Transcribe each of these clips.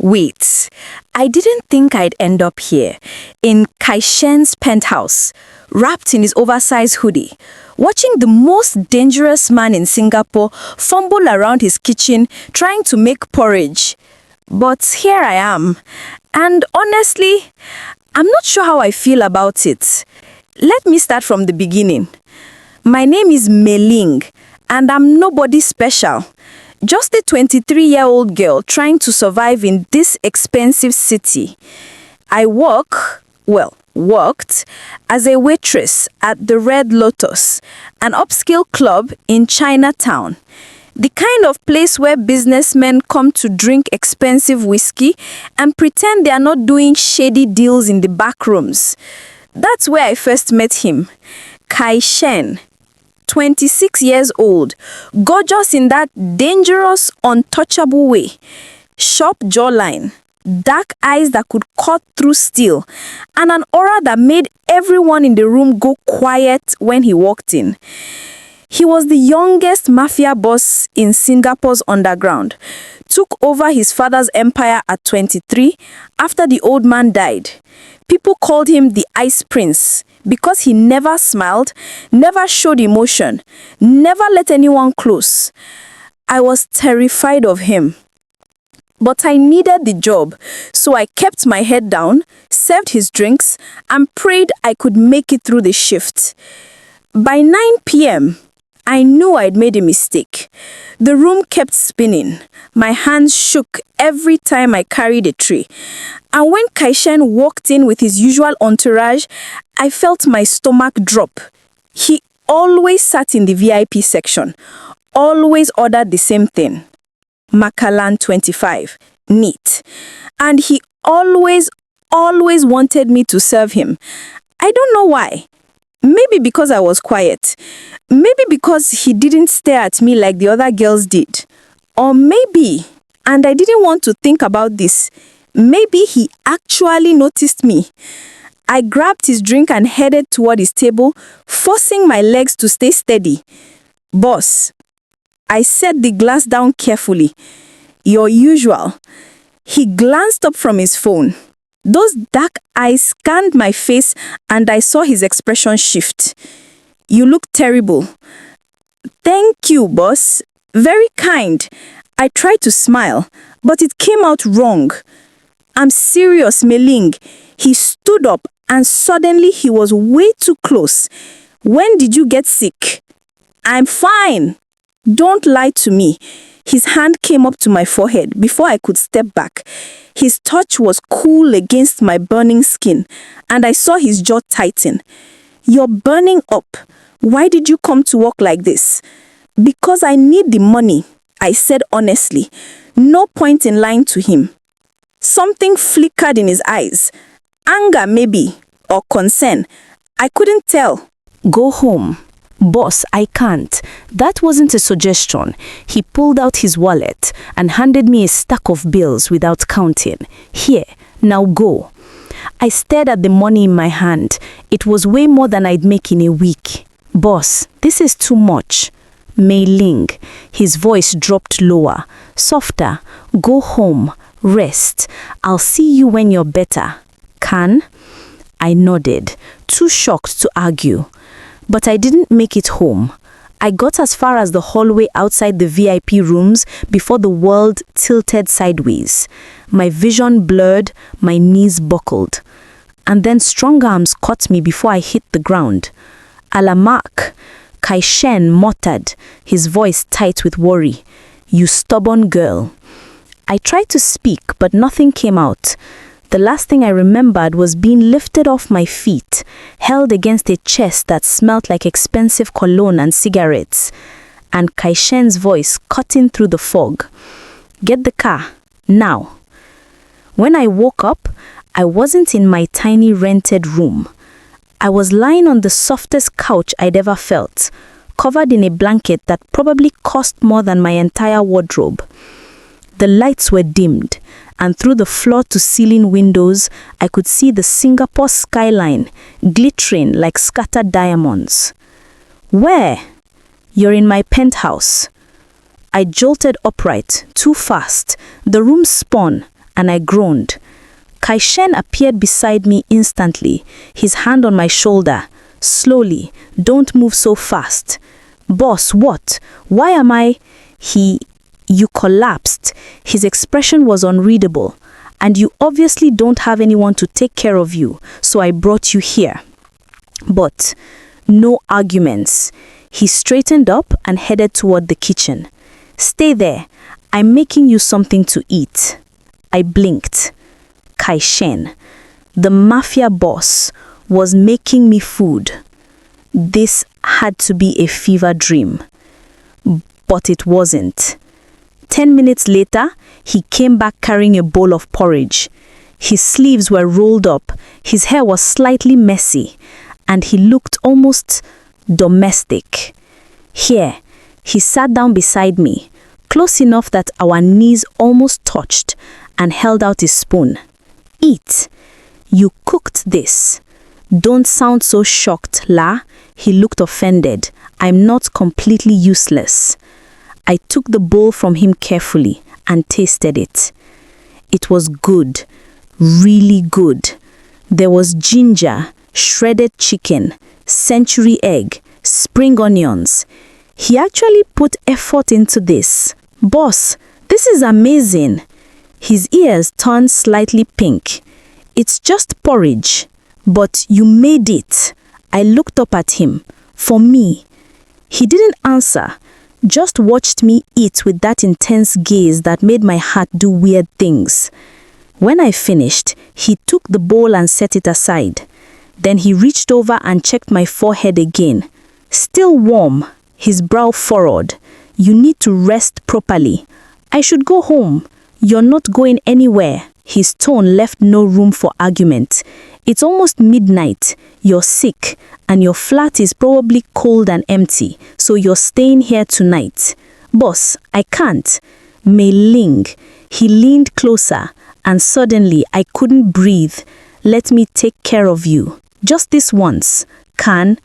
Wait, I didn't think I'd end up here, in Shen's penthouse, wrapped in his oversized hoodie, watching the most dangerous man in Singapore fumble around his kitchen trying to make porridge. But here I am, and honestly, I'm not sure how I feel about it. Let me start from the beginning. My name is Ling, and I'm nobody special. Just a 23-year-old girl trying to survive in this expensive city. I worked as a waitress at the Red Lotus, an upscale club in Chinatown. The kind of place where businessmen come to drink expensive whiskey and pretend they are not doing shady deals in the back rooms. That's where I first met him. Shen. 26 years old, gorgeous in that dangerous, untouchable way. Sharp jawline, dark eyes that could cut through steel, and an aura that made everyone in the room go quiet when he walked in. He was the youngest mafia boss in Singapore's underground, took over his father's empire at 23 after the old man died. People called him the Ice Prince because he never smiled, never showed emotion, never let anyone close. I was terrified of him. But I needed the job, so I kept my head down, served his drinks, and prayed I could make it through the shift. By 9 p.m., I knew I'd made a mistake. The room kept spinning. My hands shook every time I carried a tray. And when Shen walked in with his usual entourage, I felt my stomach drop. He always sat in the VIP section, always ordered the same thing. Macallan 25, neat. And he always wanted me to serve him. I don't know why. Maybe because I was quiet. Maybe because he didn't stare at me like the other girls did. Or maybe, and I didn't want to think about this, maybe he actually noticed me. I grabbed his drink and headed toward his table, forcing my legs to stay steady. Boss, I set the glass down carefully. Your usual. He glanced up from his phone. Those dark eyes scanned my face and I saw his expression shift. You look terrible. Thank you, boss. Very kind. I tried to smile, but it came out wrong. I'm serious, Ling. He stood up and suddenly he was way too close. When did you get sick? I'm fine. Don't lie to me. His hand came up to my forehead before I could step back. His touch was cool against my burning skin, and I saw his jaw tighten. You're burning up. Why did you come to work like this? Because I need the money, I said honestly. No point in lying to him. Something flickered in his eyes. Anger maybe, or concern. I couldn't tell. Go home. Boss, I can't. That wasn't a suggestion. He pulled out his wallet and handed me a stack of bills without counting. Here, now go. I stared at the money in my hand. It was way more than I'd make in a week. Boss, this is too much. Ling, his voice dropped lower, softer. Go home. Rest. I'll see you when you're better. Can? I nodded, too shocked to argue. But I didn't make it home. I got as far as the hallway outside the VIP rooms before the world tilted sideways. My vision blurred, my knees buckled. And then strong arms caught me before I hit the ground. Alamak, Shen muttered, his voice tight with worry. You stubborn girl. I tried to speak, but nothing came out. The last thing I remembered was being lifted off my feet, held against a chest that smelt like expensive cologne and cigarettes, and Shen's voice cutting through the fog. Get the car, now. When I woke up, I wasn't in my tiny rented room. I was lying on the softest couch I'd ever felt, covered in a blanket that probably cost more than my entire wardrobe. The lights were dimmed, and through the floor-to-ceiling windows, I could see the Singapore skyline, glittering like scattered diamonds. Where? You're in my penthouse. I jolted upright, too fast. The room spun, and I groaned. Shen appeared beside me instantly, his hand on my shoulder. Slowly, don't move so fast. Boss, what? Why am I? You collapsed. His expression was unreadable. And you obviously don't have anyone to take care of you, so I brought you here. But no arguments. He straightened up and headed toward the kitchen. Stay there. I'm making you something to eat. I blinked. Shen, the Mafia boss, was making me food. This had to be a fever dream. But it wasn't. 10 minutes later, he came back carrying a bowl of porridge. His sleeves were rolled up, his hair was slightly messy, and he looked almost domestic. Here, he sat down beside me, close enough that our knees almost touched, and held out his spoon. Eat. You cooked this. Don't sound so shocked, La. He looked offended. I'm not completely useless. I took the bowl from him carefully and tasted it. It was good, really good. There was ginger, shredded chicken, century egg, spring onions. He actually put effort into this. Boss, this is amazing. His ears turned slightly pink. It's just porridge, but you made it. I looked up at him. For me. He didn't answer, just watched me eat with that intense gaze that made my heart do weird things. When I finished, he took the bowl and set it aside. Then he reached over and checked my forehead again. Still warm, his brow furrowed. You need to rest properly. I should go home. You're not going anywhere. His tone left no room for argument. It's almost midnight. You're sick, and your flat is probably cold and empty, so you're staying here tonight. Boss, I can't. Ling. He leaned closer, and suddenly I couldn't breathe. Let me take care of you. Just this once. Can?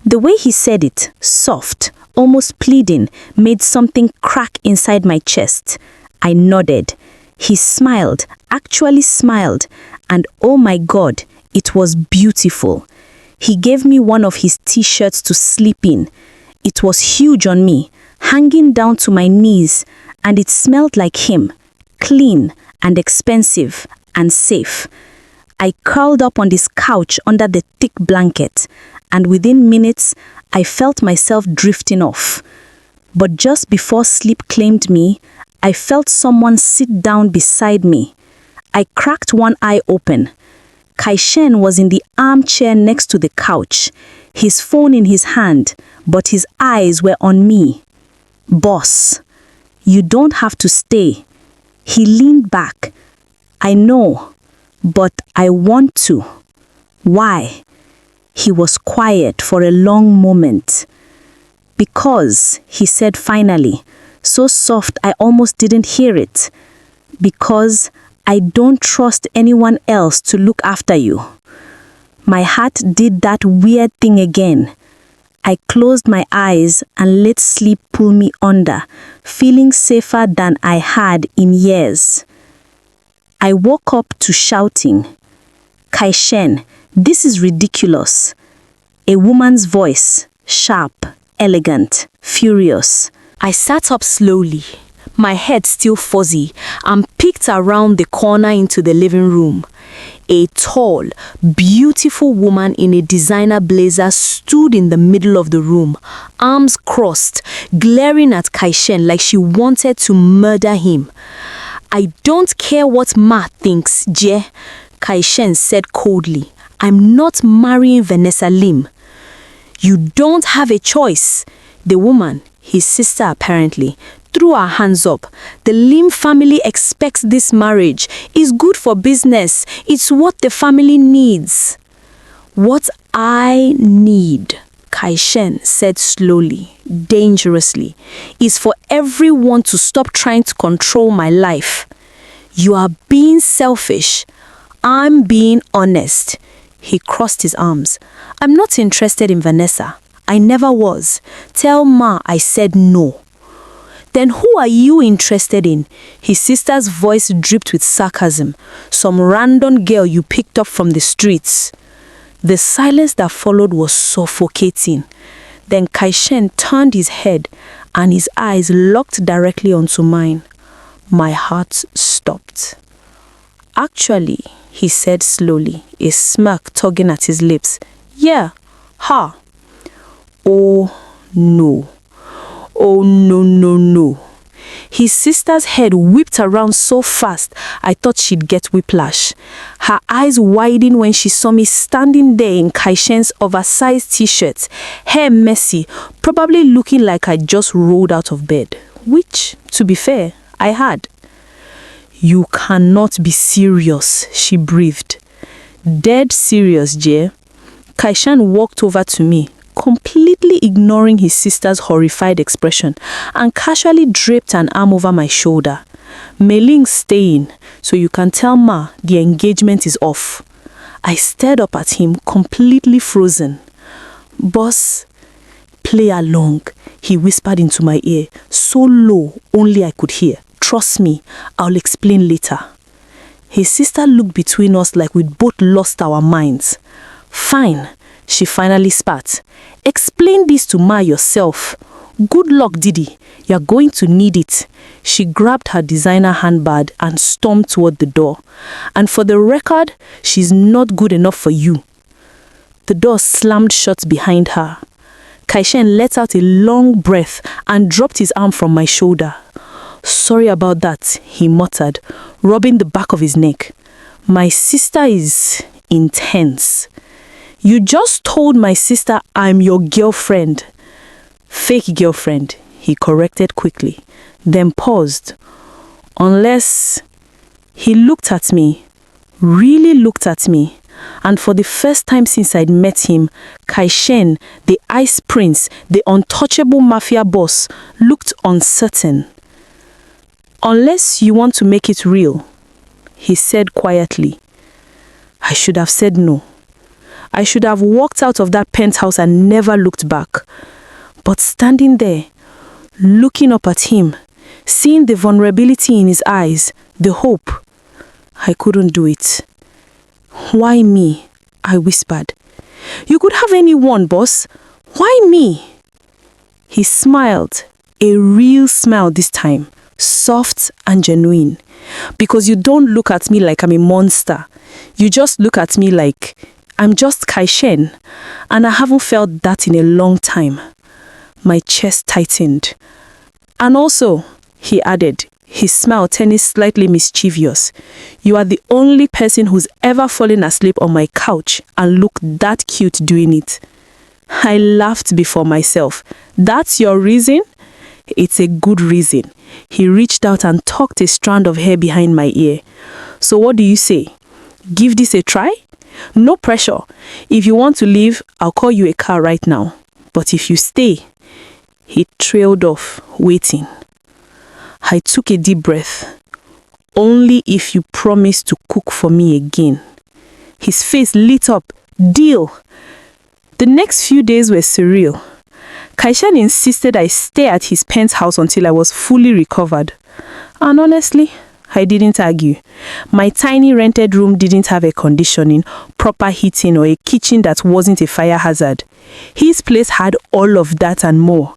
The way he said it, soft, almost pleading, made something crack inside my chest. I nodded. He smiled, actually smiled, and oh my God, it was beautiful. He gave me one of his t-shirts to sleep in. It was huge on me, hanging down to my knees, and it smelled like him, clean and expensive and safe. I curled up on this couch under the thick blanket, and within minutes, I felt myself drifting off. But just before sleep claimed me, I felt someone sit down beside me. I cracked one eye open. Shen was in the armchair next to the couch, his phone in his hand, but his eyes were on me. Boss, you don't have to stay. He leaned back. I know, but I want to. Why? He was quiet for a long moment. Because, he said finally, so soft I almost didn't hear it. Because I don't trust anyone else to look after you. My heart did that weird thing again. I closed my eyes and let sleep pull me under, feeling safer than I had in years. I woke up to shouting, Shen, this is ridiculous. A woman's voice, sharp, elegant, furious. I sat up slowly, my head still fuzzy, and peeked around the corner into the living room. A tall, beautiful woman in a designer blazer stood in the middle of the room, arms crossed, glaring at Shen like she wanted to murder him. I don't care what Ma thinks, Je, Shen said coldly. I'm not marrying Vanessa Lim. You don't have a choice. The woman, his sister apparently, threw her hands up. The Lim family expects this marriage. It's good for business. It's what the family needs. What I need, Shen said slowly, dangerously, is for everyone to stop trying to control my life. You are being selfish. I'm being honest. He crossed his arms. I'm not interested in Vanessa. I never was. Tell Ma I said no. Then who are you interested in? His sister's voice dripped with sarcasm. Some random girl you picked up from the streets. The silence that followed was suffocating. Then Shen turned his head and his eyes locked directly onto mine. My heart stopped. Actually, he said slowly, a smirk tugging at his lips. Yeah, her. Oh, no. Oh, no, no, no. His sister's head whipped around so fast, I thought she'd get whiplash. Her eyes widened when she saw me standing there in Shen's oversized t-shirt, hair messy, probably looking like I just rolled out of bed. Which, to be fair, I had. You cannot be serious, she breathed. Dead serious, Jay. Shen walked over to me, completely ignoring his sister's horrified expression, and casually draped an arm over my shoulder. Ling's staying, so you can tell Ma the engagement is off. I stared up at him, completely frozen. Boss, play along, he whispered into my ear, so low only I could hear. Trust me, I'll explain later. His sister looked between us like we'd both lost our minds. Fine, she finally spat. Explain this to Ma yourself. Good luck, Didi. You're going to need it. She grabbed her designer handbag and stormed toward the door. And for the record, she's not good enough for you. The door slammed shut behind her. Shen let out a long breath and dropped his arm from my shoulder. Sorry about that, he muttered, rubbing the back of his neck. My sister is intense. You just told my sister I'm your girlfriend. Fake girlfriend, he corrected quickly, then paused. Unless... He looked at me, really looked at me, and for the first time since I'd met him, Shen, the ice prince, the untouchable mafia boss, looked uncertain. Unless you want to make it real, he said quietly. I should have said no. I should have walked out of that penthouse and never looked back. But standing there, looking up at him, seeing the vulnerability in his eyes, the hope, I couldn't do it. Why me? I whispered. You could have anyone, boss. Why me? He smiled, a real smile this time, soft and genuine. Because you don't look at me like I'm a monster. You just look at me like I'm just Shen, and I haven't felt that in a long time. My chest tightened. And also, he added, his smile turning slightly mischievous, you are the only person who's ever fallen asleep on my couch and looked that cute doing it. I laughed before myself. That's your reason? It's a good reason. He reached out and tucked a strand of hair behind my ear. So what do you say? Give this a try? No pressure. If you want to leave, I'll call you a car right now. But if you stay... He trailed off, waiting. I took a deep breath. Only if you promise to cook for me again. His face lit up. Deal! The next few days were surreal. Shen insisted I stay at his penthouse until I was fully recovered. And honestly, I didn't argue. My tiny rented room didn't have air conditioning, proper heating, or a kitchen that wasn't a fire hazard. His place had all of that and more.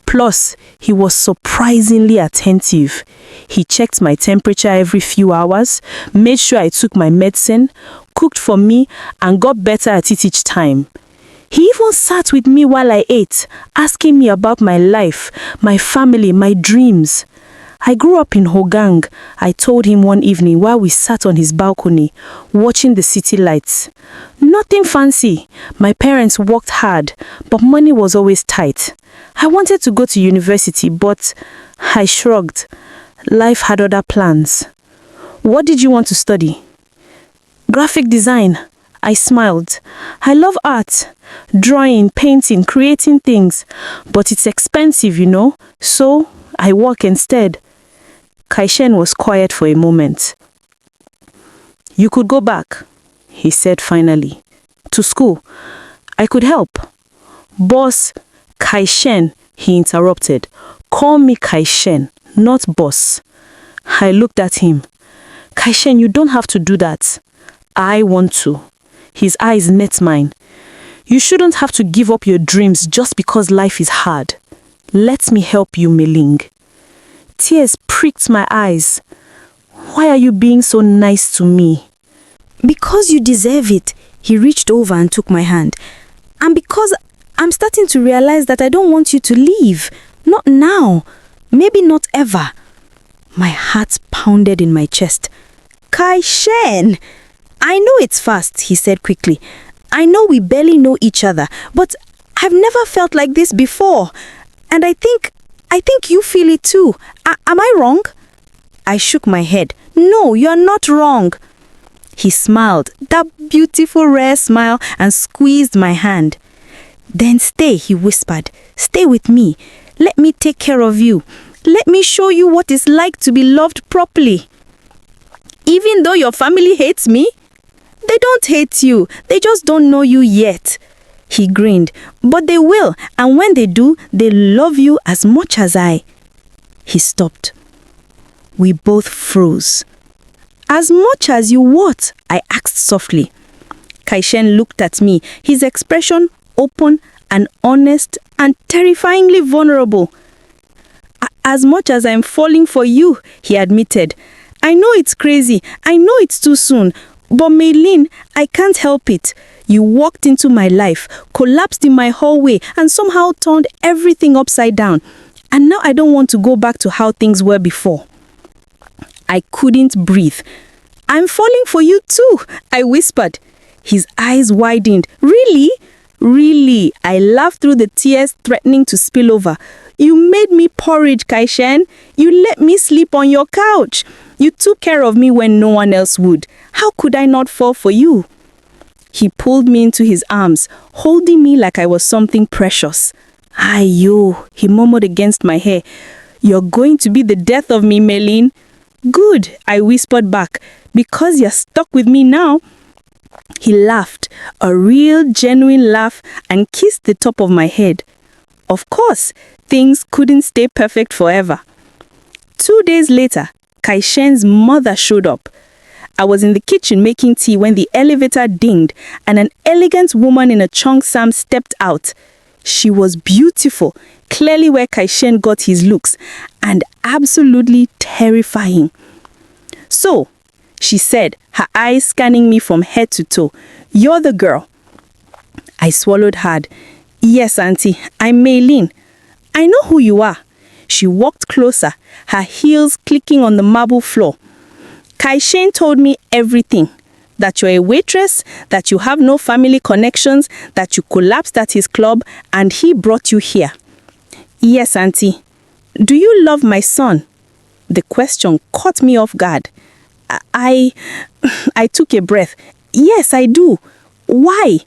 Plus, he was surprisingly attentive. He checked my temperature every few hours, made sure I took my medicine, cooked for me, and got better at it each time. He even sat with me while I ate, asking me about my life, my family, my dreams. I grew up in Hogang, I told him one evening while we sat on his balcony, watching the city lights. Nothing fancy. My parents worked hard, but money was always tight. I wanted to go to university, but I shrugged. Life had other plans. What did you want to study? Graphic design. I smiled. I love art. Drawing, painting, creating things. But it's expensive, you know. So I work instead. Shen was quiet for a moment. You could go back, he said finally. To school. I could help. Boss, Shen, he interrupted. Call me Kai-Shen, not boss. I looked at him. Kai-Shen, you don't have to do that. I want to. His eyes met mine. You shouldn't have to give up your dreams just because life is hard. Let me help you, Ling. Tears pricked my eyes. Why are you being so nice to me? Because you deserve it. He reached over and took my hand. And because I'm starting to realize that I don't want you to leave. Not now. Maybe not ever. My heart pounded in my chest. Kai-Shen! I know it's fast, he said quickly. I know we barely know each other, but I've never felt like this before. And I think you feel it too. Am I wrong? I shook my head. No, you're not wrong. He smiled, that beautiful rare smile, and squeezed my hand. Then stay, he whispered. Stay with me. Let me take care of you. Let me show you what it's like to be loved properly. Even though your family hates me, they don't hate you. They just don't know you yet. He grinned. But they will, and when they do, they love you as much as I. He stopped. We both froze. As much as you what? I asked softly. Kai-Shen looked at me, his expression open and honest and terrifyingly vulnerable. As much as I'm falling for you, he admitted. I know it's crazy. I know it's too soon. But Ling, I can't help it. You walked into my life, collapsed in my hallway, and somehow turned everything upside down. And now I don't want to go back to how things were before. I couldn't breathe. I'm falling for you too, I whispered. His eyes widened. Really? Really? I laughed through the tears threatening to spill over. You made me porridge, Kai-Shen. You let me sleep on your couch. You took care of me when no one else would. How could I not fall for you? He pulled me into his arms, holding me like I was something precious. Ayo, he murmured against my hair. You're going to be the death of me, Ling. Good, I whispered back. Because you're stuck with me now. He laughed, a real, genuine laugh, and kissed the top of my head. Of course, things couldn't stay perfect forever. 2 days later, Kai-Shen's mother showed up. I was in the kitchen making tea when the elevator dinged and an elegant woman in a cheongsam stepped out. She was beautiful, clearly where Kai-Shen got his looks, and absolutely terrifying. So, she said, her eyes scanning me from head to toe, you're the girl. I swallowed hard. Yes, Auntie, I'm Ling. I know who you are. She walked closer, her heels clicking on the marble floor. Kai-Shen told me everything. That you're a waitress, that you have no family connections, that you collapsed at his club, and he brought you here. Yes, Auntie. Do you love my son? The question caught me off guard. I took a breath. Yes, I do. Why?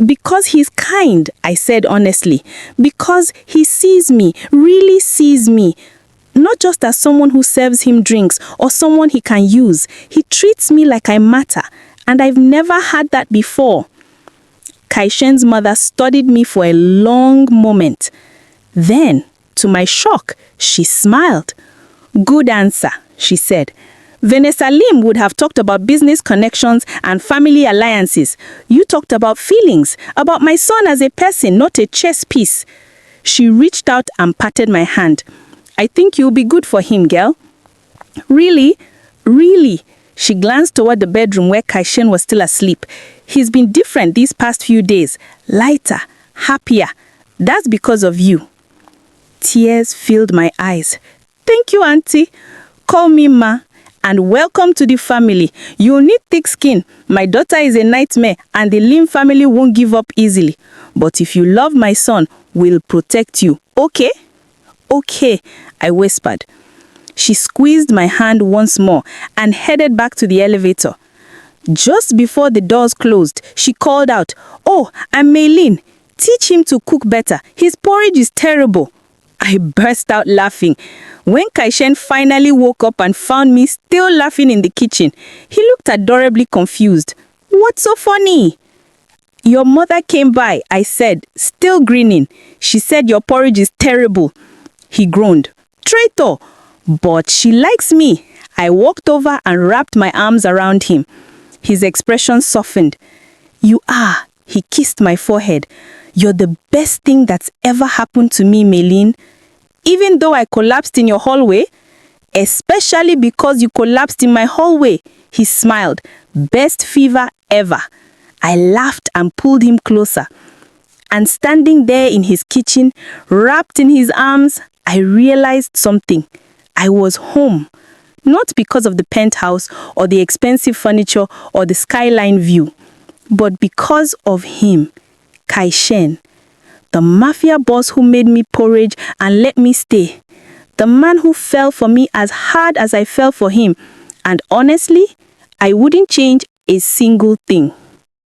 Because he's kind, I said honestly. Because he sees me, really sees me. Not just as someone who serves him drinks or someone he can use. He treats me like I matter, and I've never had that before. Kai-Shen's mother studied me for a long moment. Then, to my shock, she smiled. Good answer, she said. Vanessa Lim would have talked about business connections and family alliances. You talked about feelings, about my son as a person, not a chess piece. She reached out and patted my hand. I think you'll be good for him, girl. Really? Really? She glanced toward the bedroom where Kai-Shen was still asleep. He's been different these past few days. Lighter, happier. That's because of you. Tears filled my eyes. Thank you, Auntie. Call me Ma. And welcome to the family. You'll need thick skin. My daughter is a nightmare and the Lim family won't give up easily. But if you love my son, we'll protect you. Okay? Okay, I whispered. She squeezed my hand once more and headed back to the elevator. Just before the doors closed, she called out, "Oh, I'm Ling. Teach him to cook better. His porridge is terrible." I burst out laughing. When Kai-Shen finally woke up and found me still laughing in the kitchen, he looked adorably confused. What's so funny? Your mother came by, I said, still grinning. She said your porridge is terrible. He groaned. Traitor! But she likes me. I walked over and wrapped my arms around him. His expression softened. You are. He kissed my forehead. You're the best thing that's ever happened to me, Meilin. Even though I collapsed in your hallway, especially because you collapsed in my hallway, he smiled. Best fever ever. I laughed and pulled him closer. And standing there in his kitchen, wrapped in his arms, I realized something. I was home. Not because of the penthouse or the expensive furniture or the skyline view, but because of him, Shen, the mafia boss who made me porridge and let me stay. The man who fell for me as hard as I fell for him. And honestly, I wouldn't change a single thing.